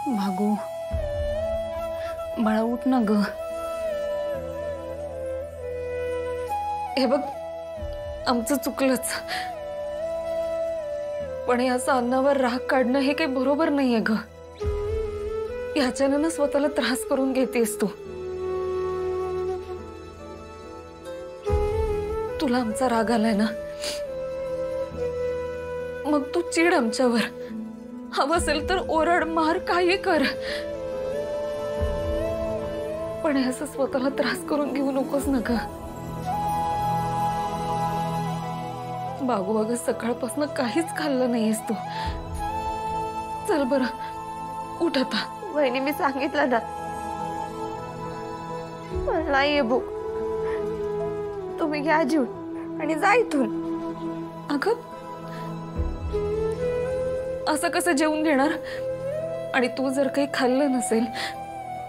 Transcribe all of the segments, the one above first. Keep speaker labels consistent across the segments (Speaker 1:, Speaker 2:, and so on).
Speaker 1: भागू, बाळा उठ ना ग। हे बघ, आमचं चुकलंच, पण हे असं अन्नावर राग काढणं हे काही बरोबर नाहीये ग। ह्याच्यानं ना स्वतःला त्रास करून घेतेस तू। तुला आमचा राग आलाय ना, मग तू चिड आमच्यावर, हवं असेल तर ओरड, मार, काही कर, पण हे असं स्वतःला त्रास करून घेऊ नकोस ना ग। बाबू अगं सकाळपासून काहीच खाल्लं नाहीयेस तू। चल बरं, उठ आता।
Speaker 2: वहिनी मी सांगितलं ना, मला नाहीये भूक, तुम्ही घ्या जेवून आणि जा इथून।
Speaker 1: अगं असं कसं जेवून घेणार? आणि तू जर काही खाल्लं नसेल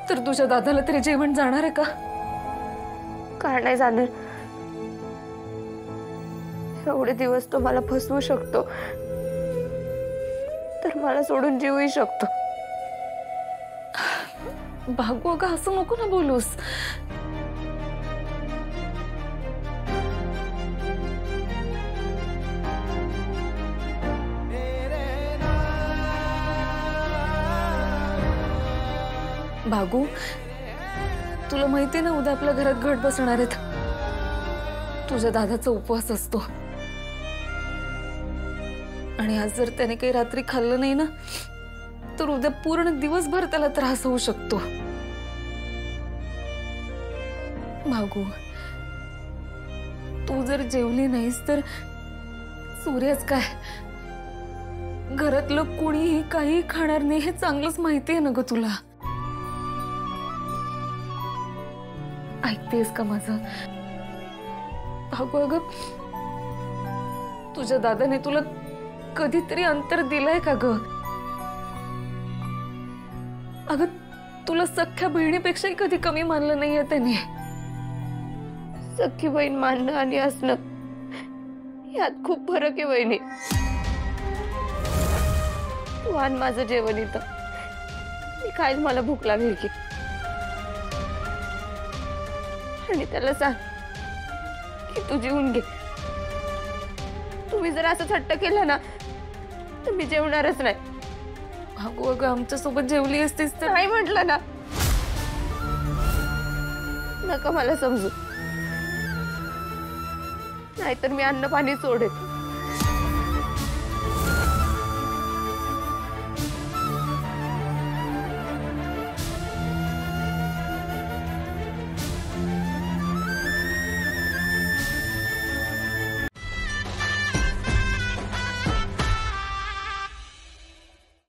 Speaker 1: तर तुझ्या दादाला तरी जेवण जाणार आहे का?
Speaker 2: का नाही जाणार? एवढे दिवस तो मला फसवू शकतो, तर मला सोडून जीवही शकतो।
Speaker 1: भागू अगं असं नको ना बोलूस। भागू, तुला माहितीये ना उद्या आपल्या घरात घट बसणार आहेत। तुझ्या दादाचा उपवास असतो आणि आज जर त्याने काही रात्री खाल्लं नाही ना तर उद्या पूर्ण दिवसभर त्याला त्रास होऊ शकतो। भागू, तू जर जेवली नाहीस तर सूर्यच काय, घरातलं कोणीही काही खाणार नाही हे चांगलंच माहिती आहे ना ग तुला। ऐकतेस का माझं? भागू अगं, तुझ्या दादाने तुला कधीतरी अंतर दिलंय का ग? अगं तुला सख्ख्या बहिणीपेक्षाही कधी कमी मानलं नाहीये त्याने।
Speaker 2: सख्खी बहीण मानणं आणि असणं यात खूप फरक आहे वहिनी। तू आण माझं जेवण इथं, मी खाईल, मला भूक लागेल की। आणि त्याला सांग की तू जेवून घे। तुम्ही जर असं हट्ट केलं ना तर मी जेवणारच नाही।
Speaker 1: भागू अगं आमच्या सोबत जेवली असतीस तर।
Speaker 2: नाही म्हटलं ना, नका मला समजू, नाहीतर मी अन्न पाणी सोडेल।